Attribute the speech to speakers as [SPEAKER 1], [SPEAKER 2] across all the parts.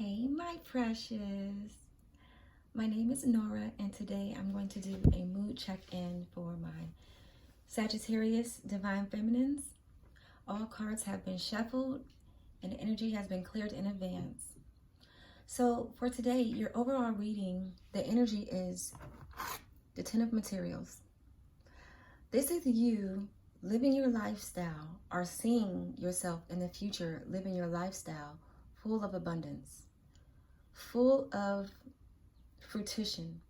[SPEAKER 1] Hey, my precious. My name is Nora, and today I'm going to do a mood check-in for my Sagittarius Divine Feminines. All cards have been shuffled, and energy has been cleared in advance. So for today, your overall reading, the energy is the Ten of Materials. This is you living your lifestyle or seeing yourself in the future living your lifestyle full of abundance, full of fruition,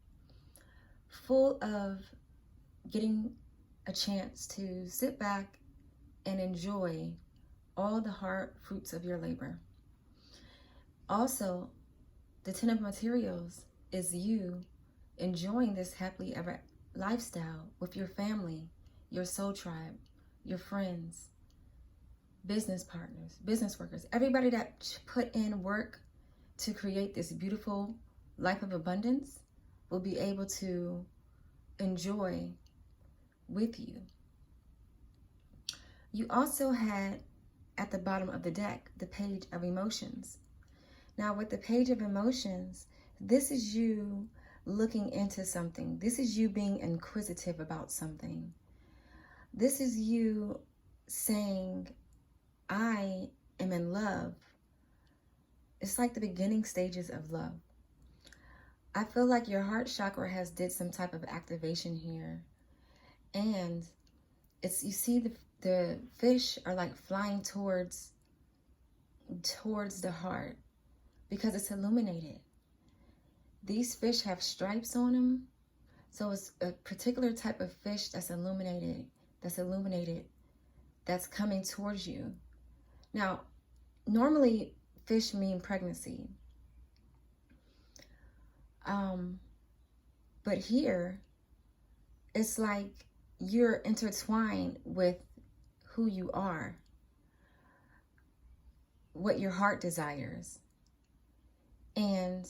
[SPEAKER 1] full of getting a chance to sit back and enjoy all the hard fruits of your labor. Also, the Ten of Materials is you enjoying this happily ever lifestyle with your family, your soul tribe, your friends, business partners, business workers, everybody that put in work to create this beautiful life of abundance will be able to enjoy with you. You also had at the bottom of the deck the Page of Emotions. Now with the Page of Emotions, this is you looking into something. This is you being inquisitive about something. This is you saying, I am in love. It's like the beginning stages of love. I feel like your heart chakra has did some type of activation here. And it's, you see the fish are like flying towards the heart because it's illuminated. These fish have stripes on them. So it's a particular type of fish that's illuminated, that's coming towards you. Now, normally fish mean pregnancy. But here, it's like you're intertwined with who you are, what your heart desires. And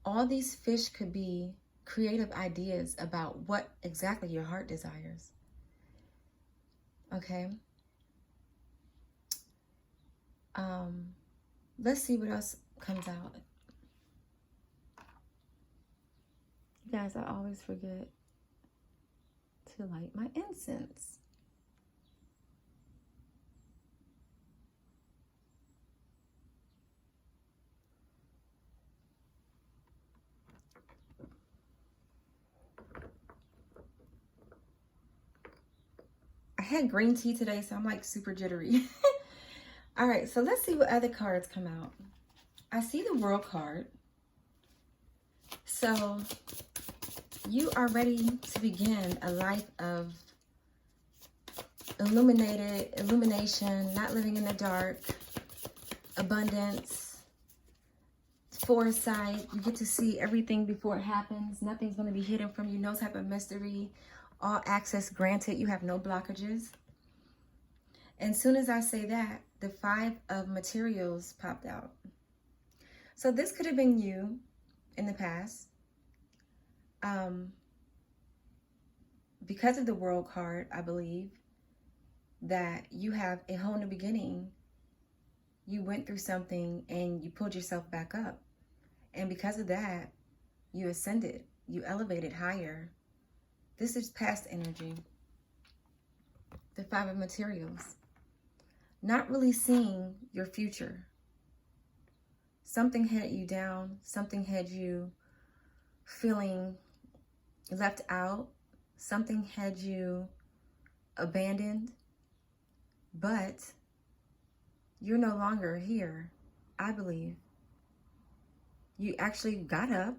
[SPEAKER 1] all these fish could be creative ideas about what exactly your heart desires. Okay? Let's see what else comes out. You guys, I always forget to light my incense. I had green tea today, so I'm like super jittery. All right, so let's see what other cards come out. I see the World card. So you are ready to begin a life of illumination, not living in the dark, abundance, foresight. You get to see everything before it happens. Nothing's going to be hidden from you. No type of mystery. All access granted. You have no blockages. And as soon as I say that, the Five of Materials popped out. So this could have been you in the past. Because of the World card, I believe that you have a whole new beginning. You went through something and you pulled yourself back up. And because of that, you ascended, you elevated higher. This is past energy. The Five of Materials. Not really seeing your future. Something had you down. Something had you feeling left out. Something had you abandoned. But you're no longer here, I believe. You actually got up.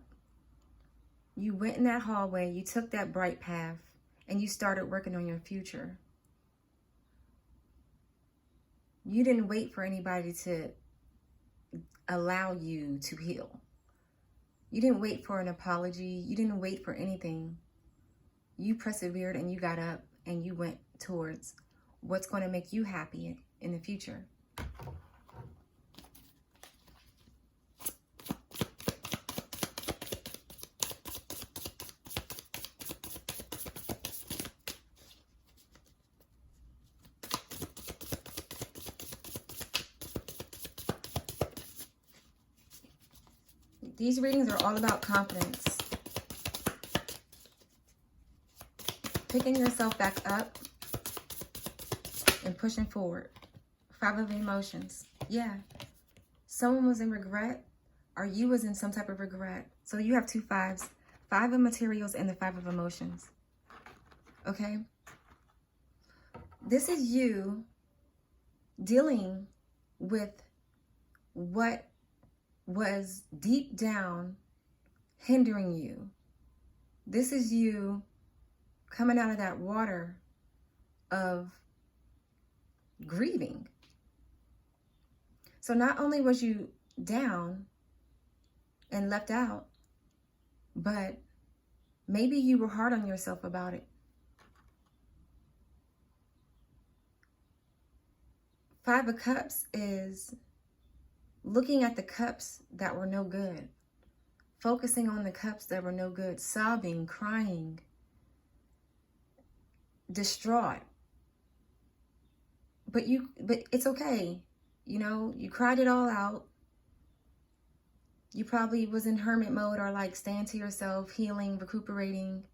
[SPEAKER 1] You went in that hallway. You took that bright path. And you started working on your future. You didn't wait for anybody to allow you to heal. You didn't wait for an apology. You didn't wait for anything. You persevered and you got up and you went towards what's going to make you happy in the future. These readings are all about confidence. Picking yourself back up and pushing forward. 5 of emotions. Yeah. Someone was in regret, or you was in some type of regret. So you have 2 5s. 5 of materials and the 5 of emotions. Okay? This is you dealing with what was deep down hindering you. This is you coming out of that water of grieving. So not only was you down and left out, but maybe you were hard on yourself about it. 5 of Cups is looking at the cups that were no good, focusing on the cups that were no good, sobbing, crying, distraught. But it's okay. You know, you cried it all out. You probably was in hermit mode, or like staying to yourself, healing, recuperating.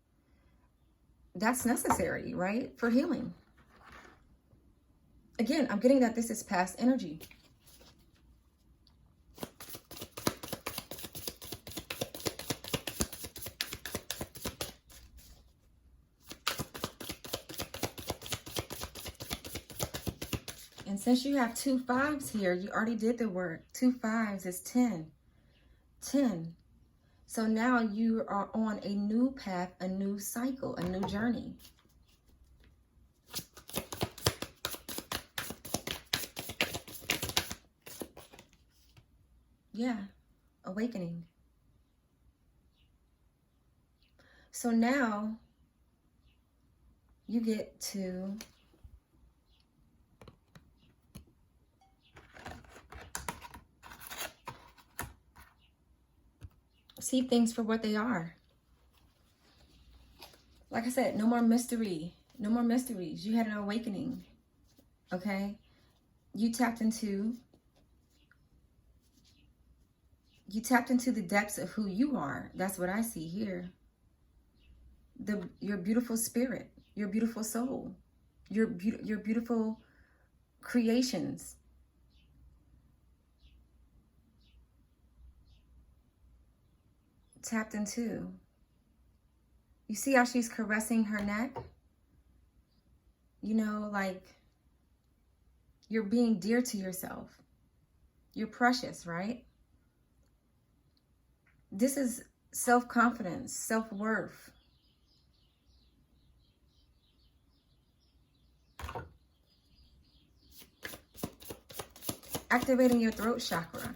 [SPEAKER 1] That's necessary, right? For healing. Again, I'm getting that this is past energy. And since you have 2 5s here, you already did the work. 2 5s is 10. 10. So now you are on a new path, a new cycle, a new journey. Yeah, awakening. So now you get to see things for what they are. Like I said, no more mystery. No more mysteries. You had an awakening. Okay? You tapped into the depths of who you are. That's what I see here. Your beautiful spirit, your beautiful soul, your beautiful creations. Tapped into. You see how she's caressing her neck? You know, like you're being dear to yourself. You're precious, right? This is self-confidence, self-worth. Activating your throat chakra.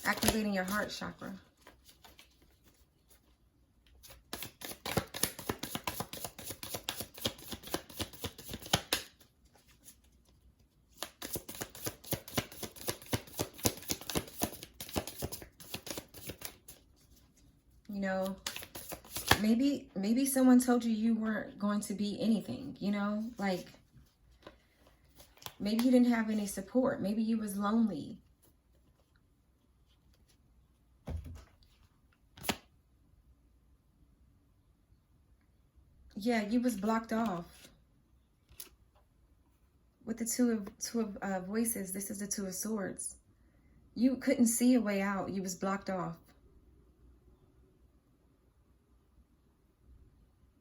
[SPEAKER 1] Activating your heart chakra. You know, maybe someone told you you weren't going to be anything, you know, like maybe you didn't have any support. Maybe you was lonely. Yeah, you was blocked off. With the two of voices, this is the 2 of swords. You couldn't see a way out. You was blocked off.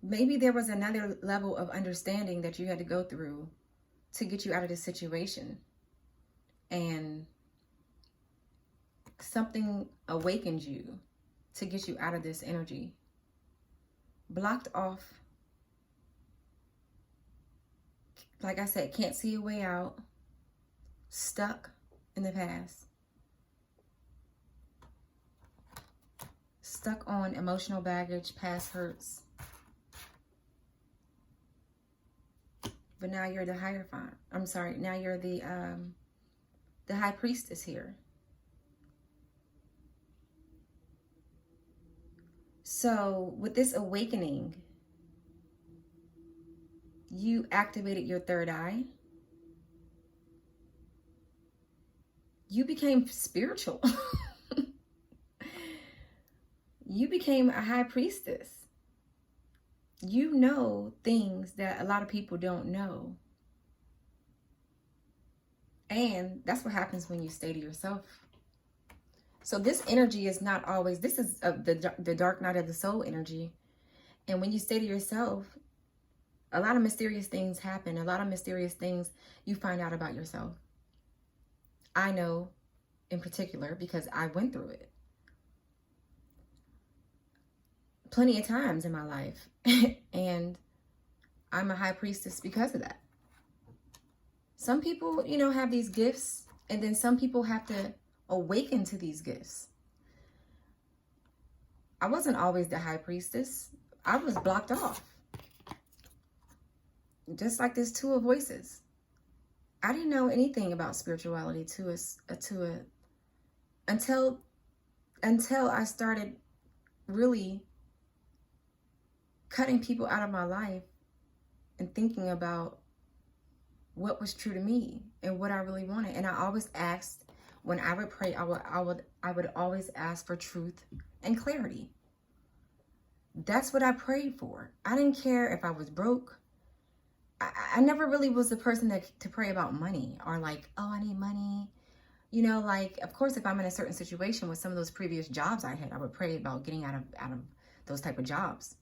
[SPEAKER 1] Maybe there was another level of understanding that you had to go through to get you out of this situation. And something awakened you to get you out of this energy. Blocked off. Like I said, can't see a way out. Stuck in the past. Stuck on emotional baggage, past hurts. But now you're the Hierophant. I'm sorry, now you're the High Priestess here. So with this awakening, you activated your 3rd eye. You became spiritual. You became a high priestess. You know things that a lot of people don't know. And that's what happens when you stay to yourself. So this energy is not always, this is the dark night of the soul energy. And when you stay to yourself, a lot of mysterious things happen. A lot of mysterious things you find out about yourself. I know in particular because I went through it plenty of times in my life. And I'm a high priestess because of that. Some people, you know, have these gifts, and then some people have to awaken to these gifts. I wasn't always the high priestess. I was blocked off. Just like this Two of Voices. I didn't know anything about spirituality until I started really cutting people out of my life and thinking about what was true to me and what I really wanted. And I always asked, when I would pray, I would always ask for truth and clarity. That's what I prayed for. I didn't care if I was broke. I never really was the person to pray about money or like, oh, I need money. You know, like, of course, if I'm in a certain situation with some of those previous jobs I had, I would pray about getting out of those type of jobs.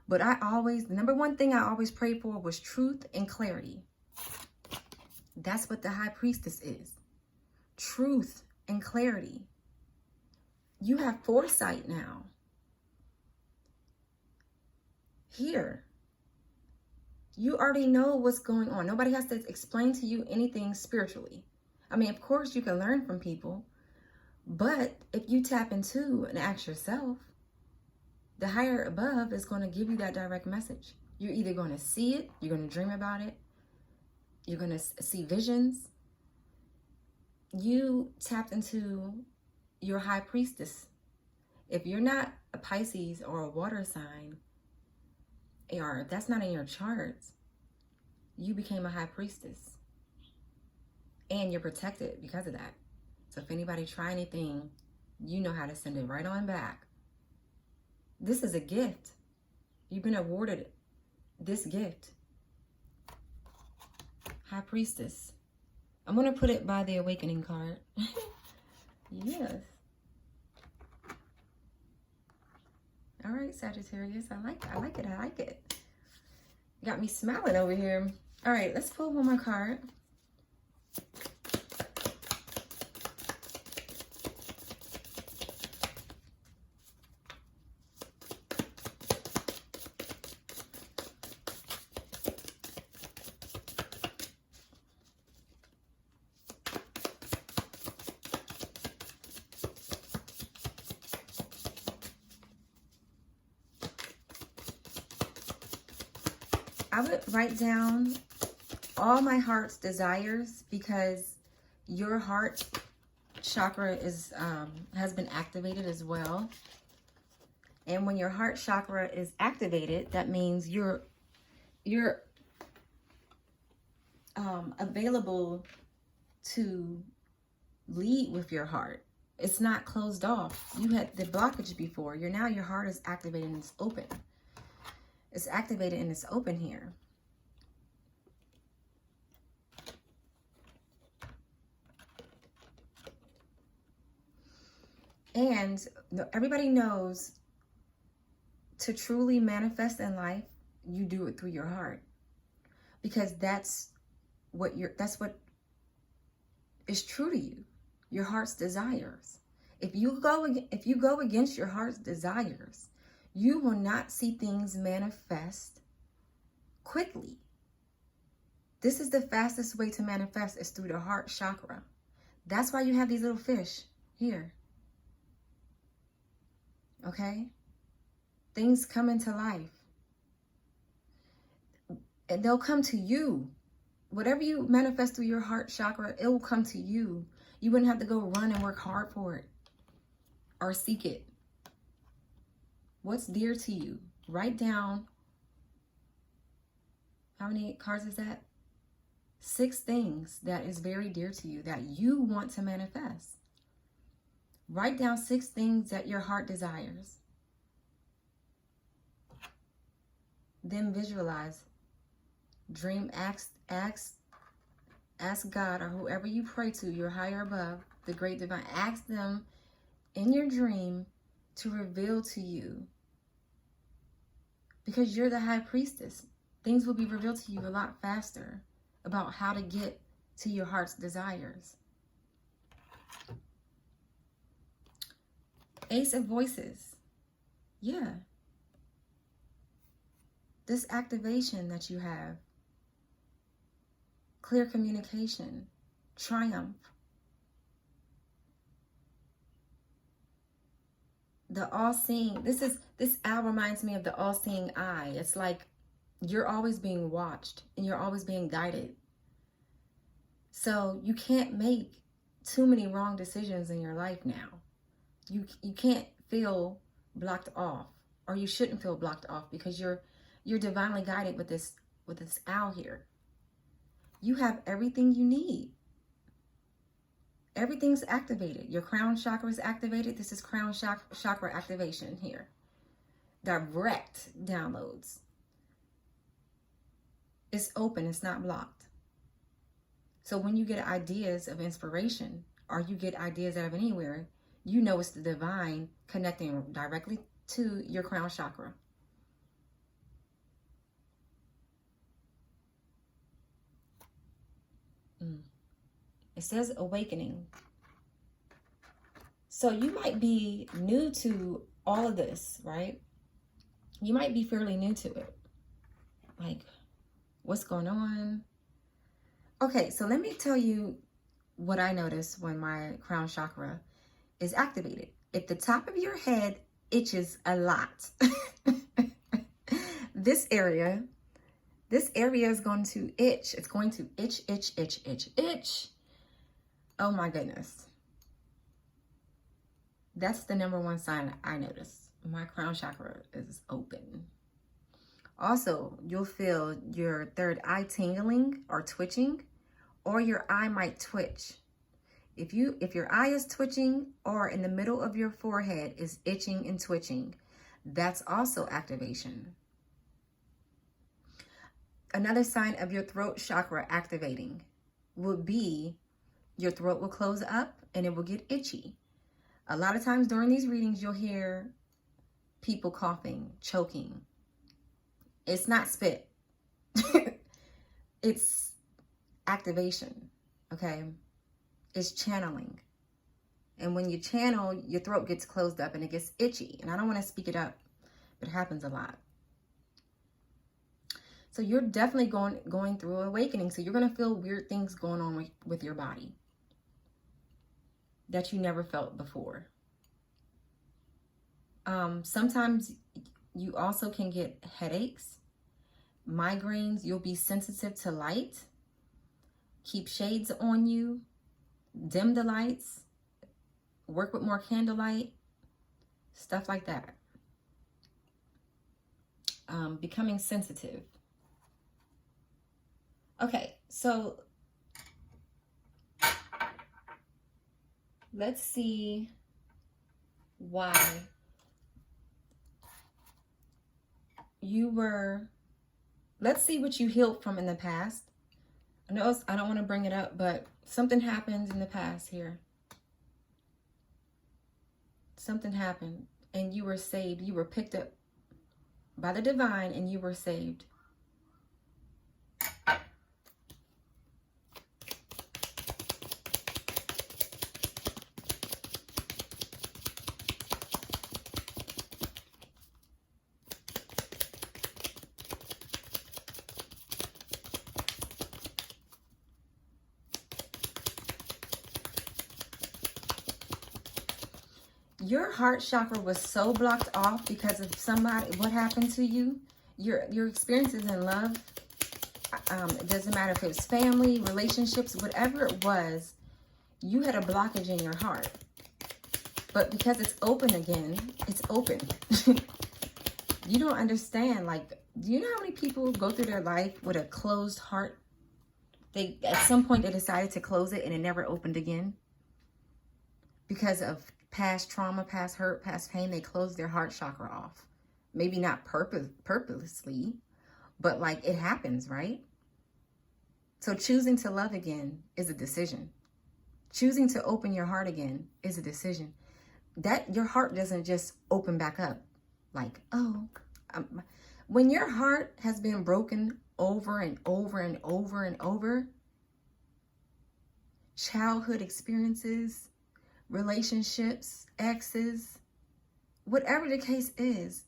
[SPEAKER 1] But the number one thing I always prayed for was truth and clarity. That's what the high priestess is. Truth and clarity. You have foresight now. Here. You already know what's going on. Nobody has to explain to you anything spiritually. I mean, of course, you can learn from people. But if you tap into and ask yourself, the higher above is going to give you that direct message. You're either going to see it, you're going to dream about it, you're going to see visions. You tapped into your high priestess. If you're not a Pisces or a water sign, or if that's not in your charts, you became a high priestess. And you're protected because of that. So if anybody try anything, you know how to send it right on back. This is a gift. You've been awarded this gift. High priestess. I'm going to put it by the awakening card. Yes. All right, Sagittarius. I like it. Got me smiling over here. All right, let's pull one more card. I would write down all my heart's desires because your heart chakra is has been activated as well. And when your heart chakra is activated, that means you're available to lead with your heart. It's not closed off. You had the blockage before. Now your heart is activated and it's open. It's activated and it's open here. And everybody knows to truly manifest in life, you do it through your heart. Because that's what is true to you. Your heart's desires. If you go against your heart's desires, you will not see things manifest quickly. This is the fastest way to manifest is through the heart chakra. That's why you have these little fish here. Okay? Things come into life. And they'll come to you. Whatever you manifest through your heart chakra, it will come to you. You wouldn't have to go run and work hard for it or seek it. What's dear to you? Write down, how many cards is that? 6 things that is very dear to you that you want to manifest. Write down 6 things that your heart desires. Then visualize, dream, ask God or whoever you pray to, your higher above, the great divine. Ask them in your dream to reveal to you, because you're the high priestess. Things will be revealed to you a lot faster about how to get to your heart's desires. Ace of Voices. Yeah. This activation that you have, clear communication, triumph. The all-seeing, this owl reminds me of the all-seeing eye. It's like you're always being watched and you're always being guided. So you can't make too many wrong decisions in your life now. You can't feel blocked off, or you shouldn't feel blocked off, because you're divinely guided with this owl here. You have everything you need. Everything's activated. Your crown chakra is activated. This is crown chakra activation here. Direct downloads. It's open. It's not blocked. So when you get ideas of inspiration, or you get ideas out of anywhere, you know it's the divine connecting directly to your crown chakra. It says awakening. So you might be new to all of this, right? You might be fairly new to it. Like, what's going on? Okay, so let me tell you what I notice when my crown chakra is activated. If the top of your head itches a lot, this area is going to itch. It's going to itch, itch, itch, itch, itch. Oh my goodness. That's the number one sign I notice. My crown chakra is open. Also, you'll feel your third eye tingling or twitching, or your eye might twitch. If your eye is twitching, or in the middle of your forehead is itching and twitching, that's also activation. Another sign of your throat chakra activating would be your throat will close up and it will get itchy. A lot of times during these readings, you'll hear people coughing, choking. It's not spit. It's activation, okay? It's channeling. And when you channel, your throat gets closed up and it gets itchy. And I don't want to speak it up, but it happens a lot. So you're definitely going through awakening. So you're going to feel weird things going on with your body that you never felt before. Sometimes you also can get headaches, migraines. You'll be sensitive to light. Keep shades on you. Dim the lights. Work with more candlelight. Stuff like that. Becoming sensitive. Okay, so let's see why let's see what you healed from in the past. I know I don't want to bring it up, but something happened in the past here. Something happened and you were saved. You were picked up by the divine and you were saved. Your heart chakra was so blocked off because of what happened to you. Your experiences in love, it doesn't matter if it was family, relationships, whatever it was, you had a blockage in your heart. But because it's open again, it's open. You don't understand. Like, do you know how many people go through their life with a closed heart? At some point they decided to close it and it never opened again because of past trauma, past hurt, past pain. They closed their heart chakra off. Maybe not purposely, but like it happens, right? So choosing to love again is a decision. Choosing to open your heart again is a decision. That your heart doesn't just open back up like, oh, when your heart has been broken over and over and over and over, childhood experiences, relationships, exes, whatever the case is,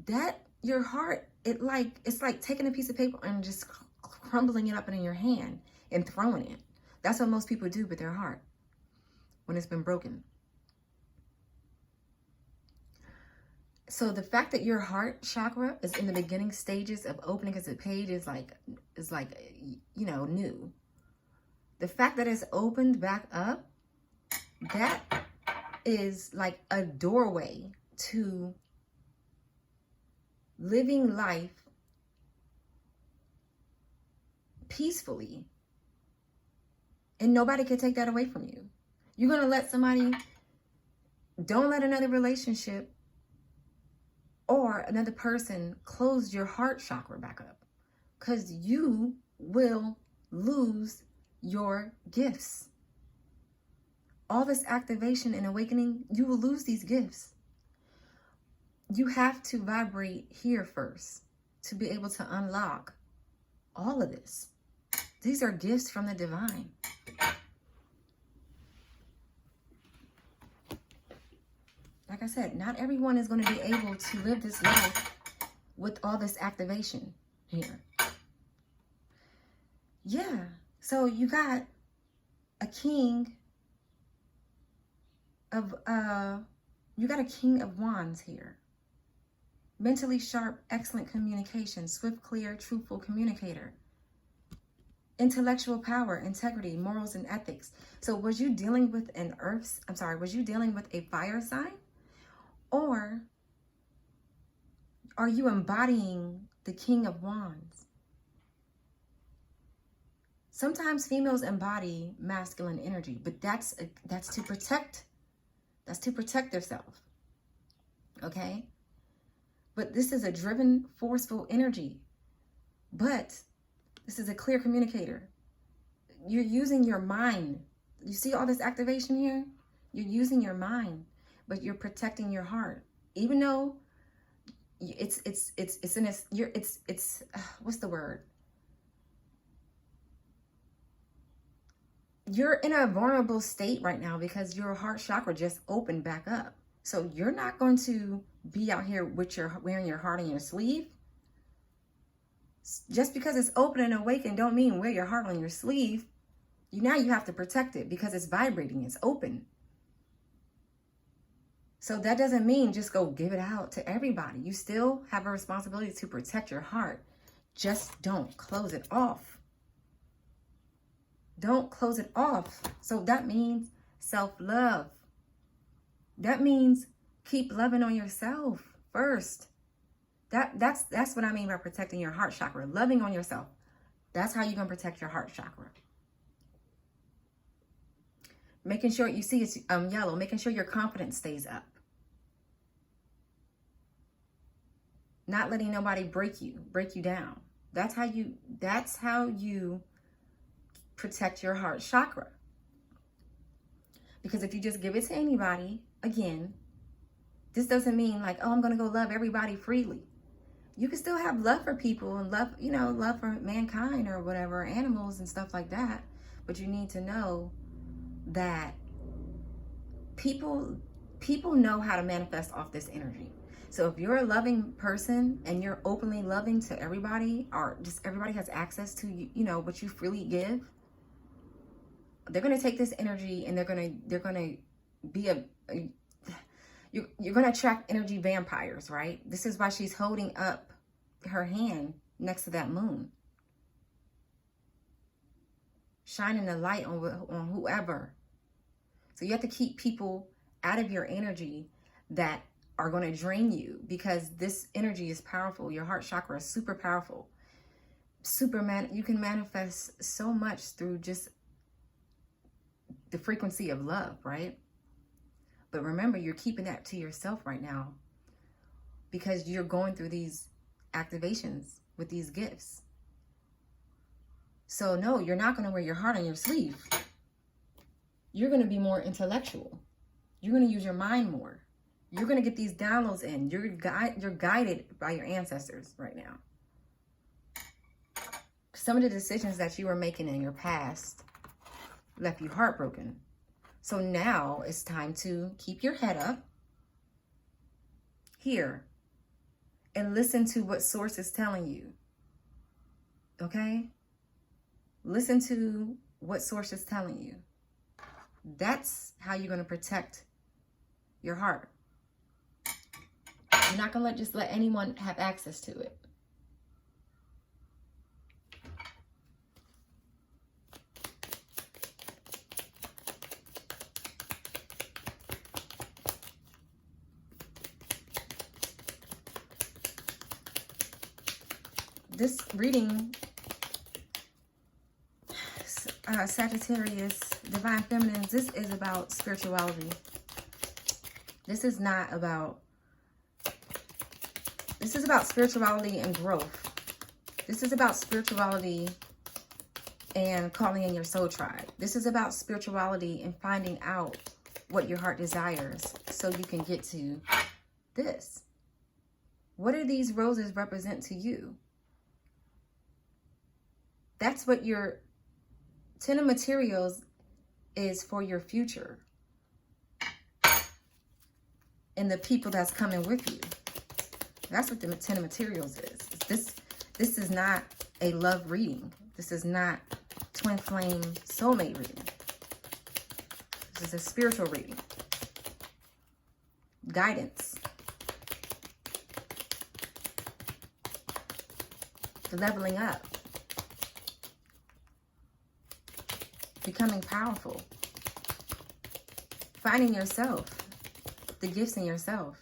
[SPEAKER 1] that your heart, it's like taking a piece of paper and just crumbling it up in your hand and throwing it. That's what most people do with their heart when it's been broken. So the fact that your heart chakra is in the beginning stages of opening, because the page is like, you know, new. The fact that it's opened back up, that is like a doorway to living life peacefully. And nobody can take that away from you. You're going to let somebody, don't let another relationship or another person close your heart chakra back up, because you will lose your gifts. All this activation and awakening, you will lose these gifts. You have to vibrate here first to be able to unlock all of this. These are gifts from the divine. Like I said, not everyone is going to be able to live this life with all this activation here. Yeah. So you got a king of wands here. Mentally sharp, excellent communication, swift, clear, truthful communicator. Intellectual power, integrity, morals, and ethics. So was you dealing with was you dealing with a fire sign? Or are you embodying the King of Wands? Sometimes females embody masculine energy, but that's to protect themselves. Okay? But this is a driven, forceful energy. But this is a clear communicator. You're using your mind. You see all this activation here? You're using your mind, but you're protecting your heart. Even though it's what's the word? You're in a vulnerable state right now because your heart chakra just opened back up. So you're not going to be out here with wearing your heart on your sleeve. Just because it's open and awakened don't mean wear your heart on your sleeve. Now you have to protect it because it's vibrating, it's open. So that doesn't mean just go give it out to everybody. You still have a responsibility to protect your heart. Just don't close it off. Don't close it off. So that means self-love. That means keep loving on yourself first. That's what I mean by protecting your heart chakra. Loving on yourself. That's how you're going to protect your heart chakra. Making sure, you see it's yellow, making sure your confidence stays up. Not letting nobody break you down. That's how you protect your heart chakra. Because if you just give it to anybody, again, this doesn't mean like, oh, I'm going to go love everybody freely. You can still have love for people and love for mankind or whatever, animals and stuff like that. But you need to know that people know how to manifest off this energy. So if you're a loving person and you're openly loving to everybody, or just everybody has access to what you freely give, they're going to take this energy and they're going to be you're going to attract energy vampires, right? This is why she's holding up her hand next to that moon, shining the light on whoever. So you have to keep people out of your energy that are going to drain you, because this energy is powerful. Your heart chakra is super powerful. You can manifest so much through just the frequency of love, right? But remember, you're keeping that to yourself right now because you're going through these activations with these gifts. So no, you're not going to wear your heart on your sleeve. You're going to be more intellectual. You're going to use your mind more. You're going to get these downloads in. You're guided by your ancestors right now. Some of the decisions that you were making in your past left you heartbroken. So now it's time to keep your head up here and listen to what source is telling you. Okay? Listen to what source is telling you. That's how you're going to protect your heart. You're not going to just let anyone have access to it. This reading, Sagittarius, Divine Feminines, this is about spirituality. This is about spirituality and growth. This is about spirituality and calling in your soul tribe. This is about spirituality and finding out what your heart desires so you can get to this. What do these roses represent to you? That's what your Ten of Materials is for your future. And the people that's coming with you. That's what the Ten of Materials is. This is not a love reading. This is not twin flame soulmate reading. This is a spiritual reading. Guidance. The leveling up. Becoming powerful. Finding yourself. The gifts in yourself.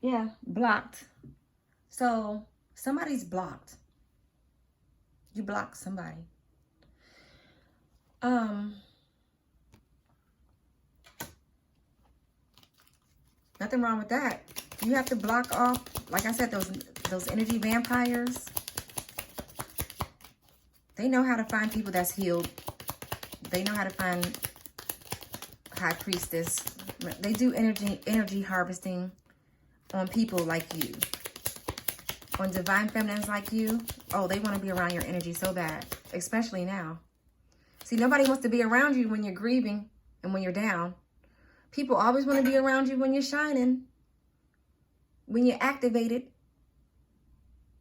[SPEAKER 1] Yeah, blocked. So somebody's blocked. You blocked somebody. Nothing wrong with that. You have to block off, like I said, those energy vampires. They know how to find people that's healed. They know how to find High Priestess. They do energy harvesting on people like you. On Divine Feminines like you. Oh, they want to be around your energy so bad. Especially now. See, nobody wants to be around you when you're grieving and when you're down. People always want to be around you when you're shining. When you're activated.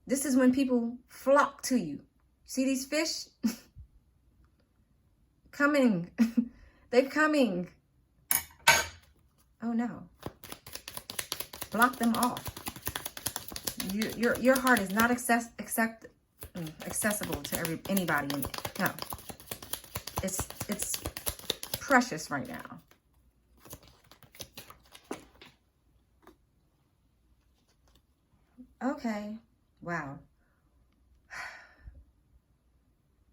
[SPEAKER 1] This is when people flock to you. See these fish? Coming. They're coming. Oh no. Block them off. Your heart is not accessible to anybody. No. It's precious right now. Okay. Wow.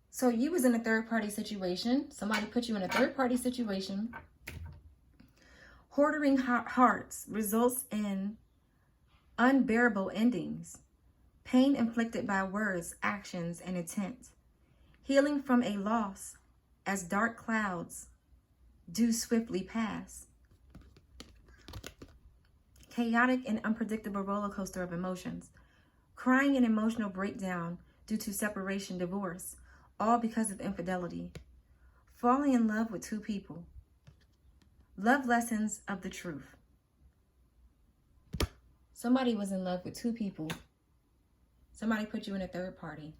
[SPEAKER 1] So you was in a third-party situation. Somebody put you in a third-party situation. Hoarding hearts results in unbearable endings. Pain inflicted by words, actions, and intent. Healing from a loss as dark clouds do swiftly pass. Chaotic and unpredictable roller coaster of emotions. Crying and emotional breakdown due to separation, divorce. All because of infidelity. Falling in love with two people. Love lessons of the truth. Somebody was in love with two people. Somebody put you in a third party.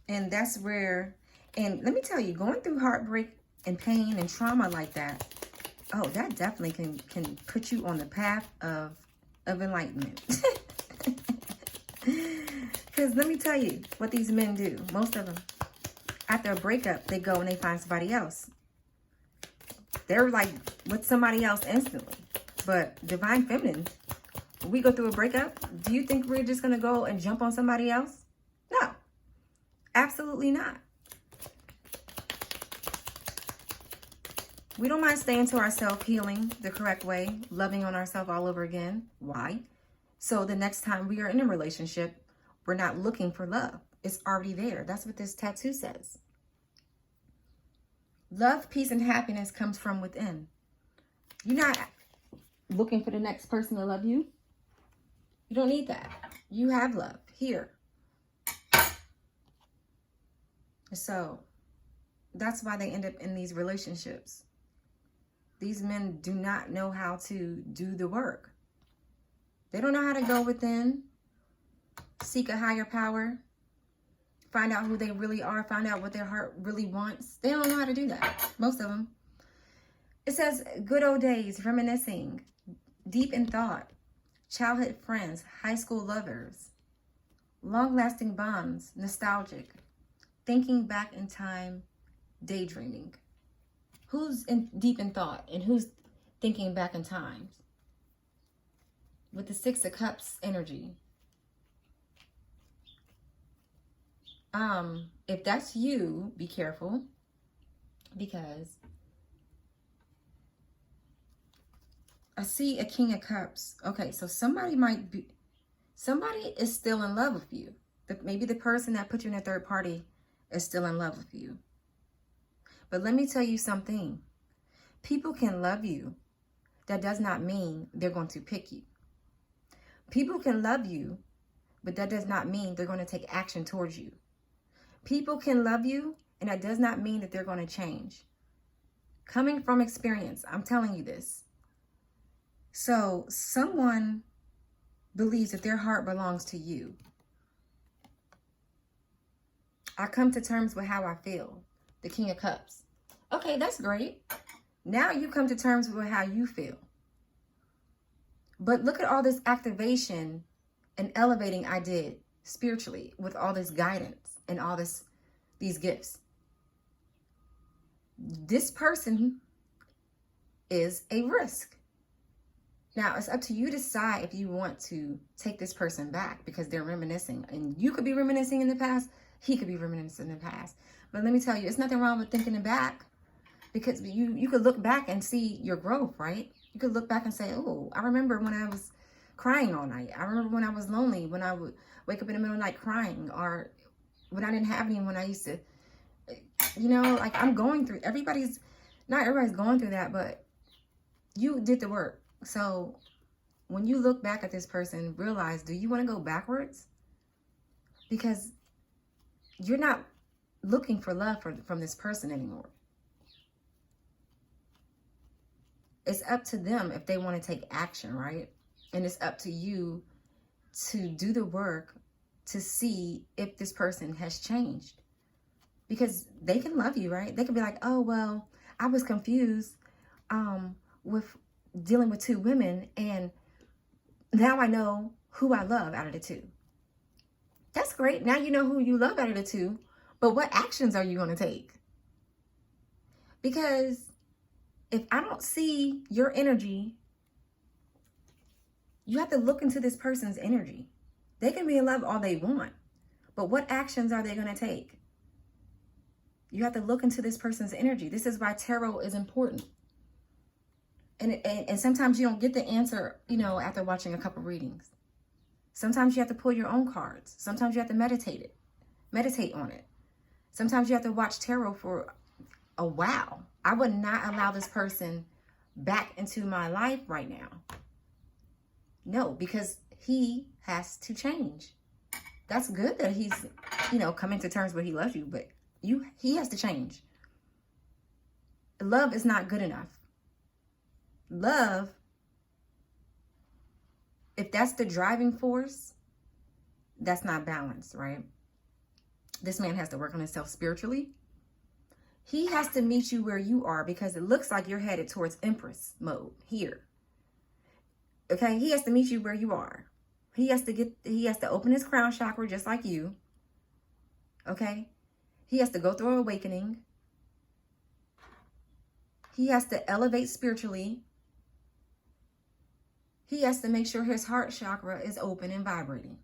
[SPEAKER 1] And that's where, and let me tell you, going through heartbreak and pain and trauma like that, oh, that definitely can put you on the path of enlightenment. Because let me tell you what these men do, most of them. After a breakup, they go and they find somebody else. They're like with somebody else instantly. But divine feminine, when we go through a breakup, do you think we're just going to go and jump on somebody else? No, absolutely not. We don't mind staying to ourselves, healing the correct way, loving on ourselves all over again. Why? So the next time we are in a relationship, we're not looking for love. It's already there. That's what this tattoo says. Love, peace, and happiness comes from within. You're not looking for the next person to love you. You don't need that. You have love here. So that's why they end up in these relationships. These men do not know how to do the work. They don't know how to go within, seek a higher power, find out who they really are, find out what their heart really wants. They don't know how to do that, most of them. It says, good old days, reminiscing, deep in thought, childhood friends, high school lovers, long-lasting bonds, nostalgic, thinking back in time, daydreaming. Who's deep in thought and who's thinking back in time? With the Six of Cups energy. If that's you, be careful, because I see a King of Cups. Okay, so somebody is still in love with you. Maybe the person that put you in a third party is still in love with you. But let me tell you something. People can love you. That does not mean they're going to pick you. People can love you, but that does not mean they're going to take action towards you. People can love you, and that does not mean that they're going to change. Coming from experience, I'm telling you this. So someone believes that their heart belongs to you. I come to terms with how I feel. The King of Cups. Okay, that's great. Now you come to terms with how you feel. But look at all this activation and elevating I did spiritually with all this guidance and all these gifts. This person is a risk. Now, it's up to you to decide if you want to take this person back because they're reminiscing. And you could be reminiscing in the past. He could be reminiscing in the past. But let me tell you, it's nothing wrong with thinking back, because you could look back and see your growth, right? You could look back and say, oh, I remember when I was crying all night. I remember when I was lonely, when I would wake up in the middle of the night crying, or when I didn't have anyone. I used to, like I'm going through, not everybody's going through that, but you did the work. So when you look back at this person, realize, do you want to go backwards? Because you're not looking for love from this person anymore. It's up to them if they want to take action, right? And it's up to you to do the work to see if this person has changed. Because they can love you, right? They can be like, oh, well, I was confused with dealing with two women, and now I know who I love out of the two. That's great. Now you know who you love out of the two. But what actions are you going to take? Because if I don't see your energy, you have to look into this person's energy. They can be in love all they want, but what actions are they going to take? You have to look into this person's energy. This is why tarot is important. And sometimes you don't get the answer, after watching a couple readings. Sometimes you have to pull your own cards. Sometimes you have to meditate on it. Sometimes you have to watch tarot for a while. I would not allow this person back into my life right now. No, because he has to change. That's good that he's, coming to terms where he loves you, but he has to change. Love is not good enough. Love, if that's the driving force, that's not balanced, right? This man has to work on himself spiritually. He has to meet you where you are, because it looks like you're headed towards Empress mode here. Okay, he has to meet you where you are. He has to open his crown chakra just like you. Okay? He has to go through an awakening. He has to elevate spiritually. He has to make sure his heart chakra is open and vibrating.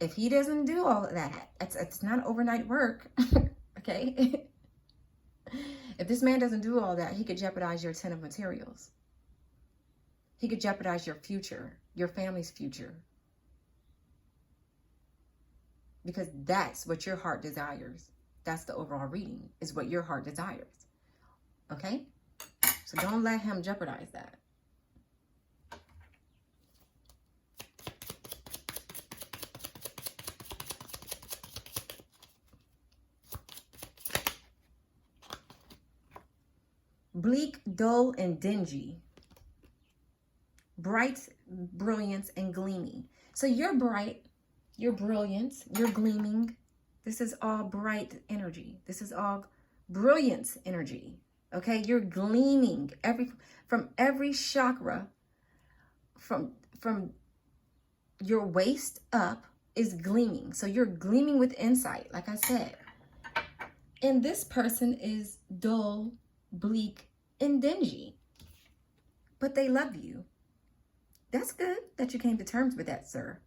[SPEAKER 1] If he doesn't do all of that, it's not overnight work, okay? If this man doesn't do all that, he could jeopardize your 10 of materials. He could jeopardize your future, your family's future. Because that's what your heart desires. That's the overall reading, is what your heart desires. Okay? So don't let him jeopardize that. Bleak, dull, and dingy. Bright, brilliance, and gleaming. So you're bright, you're brilliant, you're gleaming. This is all bright energy. This is all brilliant energy. Okay, you're gleaming from every chakra, from your waist up is gleaming. So you're gleaming with insight, like I said. And this person is dull, bleak, and dingy. But they love you. That's good that you came to terms with that, sir.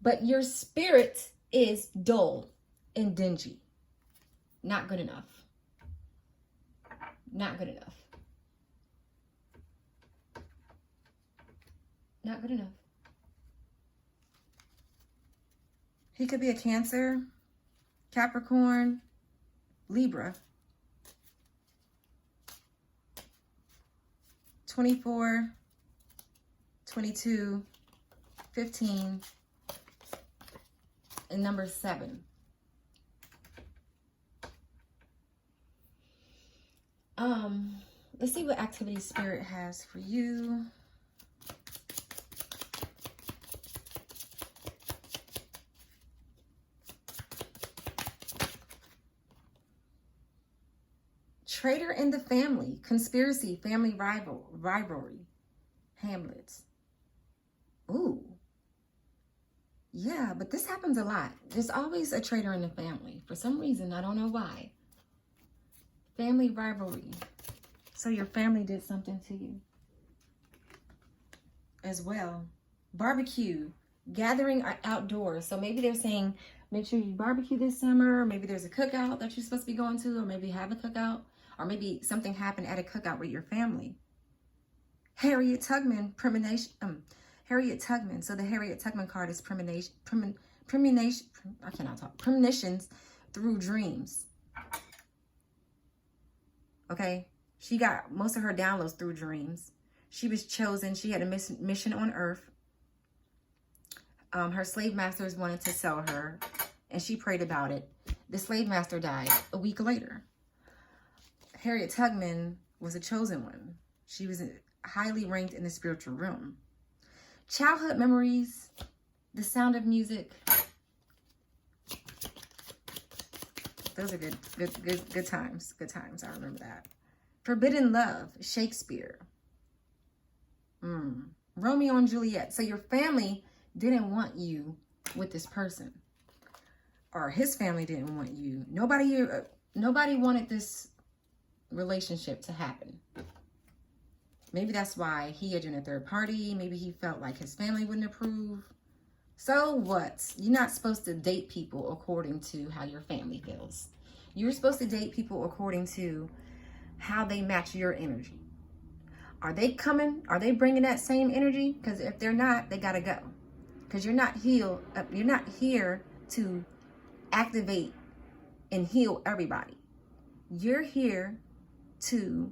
[SPEAKER 1] But your spirit is dull and dingy. Not good enough. Not good enough. Not good enough. He could be a Cancer, Capricorn, Libra. 24, 22, 15, and number 7. Let's see what activity Spirit has for you. Traitor in the family, conspiracy, family rivalry, Hamlets. Ooh. Yeah, but this happens a lot. There's always a traitor in the family. For some reason, I don't know why. Family rivalry. So your family did something to you as well. Barbecue, gathering outdoors. So maybe they're saying, make sure you barbecue this summer. Maybe there's a cookout that you're supposed to be going to, or maybe have a cookout, or maybe something happened at a cookout with your family. Harriet Tubman, premonition. Harriet Tubman. So the Harriet Tubman card is premonition. I cannot talk. Premonitions through dreams. Okay, she got most of her downloads through dreams. She was chosen. She had a mission on Earth. Her slave masters wanted to sell her, and she prayed about it. The slave master died a week later. Harriet Tubman was a chosen one. She was highly ranked in the spiritual realm. Childhood memories, the sound of music. Those are good times. Good times. I remember that. Forbidden love, Shakespeare. Romeo and Juliet. So your family didn't want you with this person, or his family didn't want you. Nobody wanted this relationship to happen. Maybe that's why he had you in a third party. Maybe he felt like his family wouldn't approve. So what? You're not supposed to date people according to how your family feels. You're supposed to date people according to how they match your energy. Are they coming? Are they bringing that same energy? Because if they're not, they got to go. Because you're not healed. You're not here to activate and heal everybody. You're here to,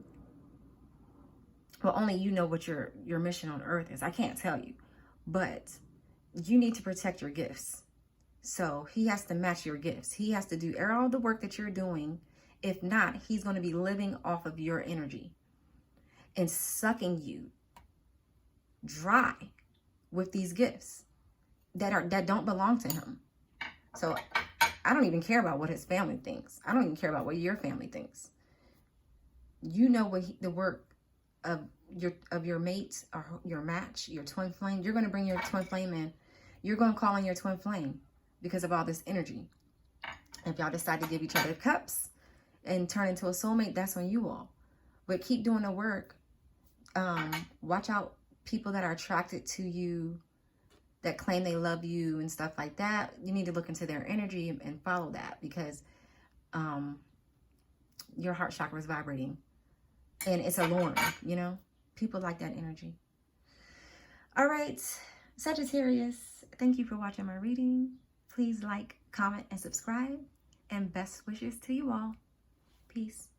[SPEAKER 1] well, only you know what your mission on earth is. I can't tell you. But you need to protect your gifts. So he has to match your gifts. He has to do all the work that you're doing. If not, he's going to be living off of your energy and sucking you dry with these gifts that don't belong to him. So I don't even care about what his family thinks. I don't even care about what your family thinks. You know what the work of your mate or your match, your twin flame. You're going to bring your twin flame in. You're going to call in your twin flame because of all this energy. If y'all decide to give each other cups and turn into a soulmate, that's on you all. But keep doing the work. Watch out people that are attracted to you, that claim they love you and stuff like that. You need to look into their energy and follow that, because your heart chakra is vibrating. And it's alluring, you know? People like that energy. All right, Sagittarius, thank you for watching my reading. Please like, comment, and subscribe. And best wishes to you all. Peace.